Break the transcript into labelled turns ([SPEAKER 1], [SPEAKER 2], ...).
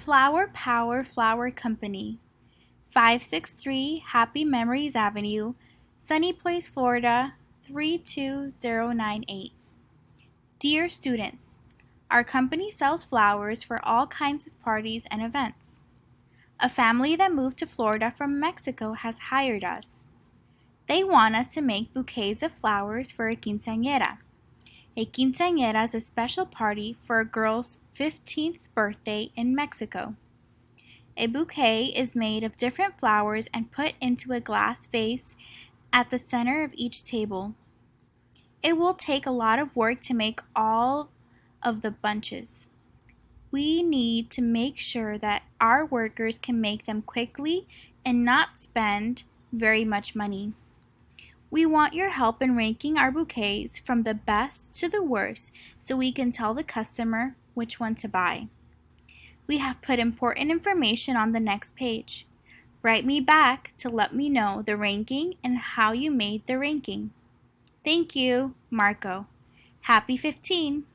[SPEAKER 1] Flower Power Flower Company, 563 Happy Memories Avenue, Sunny Place, Florida 32098. Dear students, our company sells flowers for all kinds of parties and events. A family that moved to Florida from Mexico has hired us. They want us to make bouquets of flowers for a quinceañera. A quinceañera is a special party for a girl's 15th birthday in Mexico. A bouquet is made of different flowers and put into a glass vase at the center of each table. It will take a lot of work to make all of the bunches. We need to make sure that our workers can make them quickly and not spend very much money. We want your help in ranking our bouquets from the best to the worst so we can tell the customer which one to buy. We have put important information on the next page. Write me back to let me know the ranking and how you made the ranking. Thank you, Marco. Happy 15!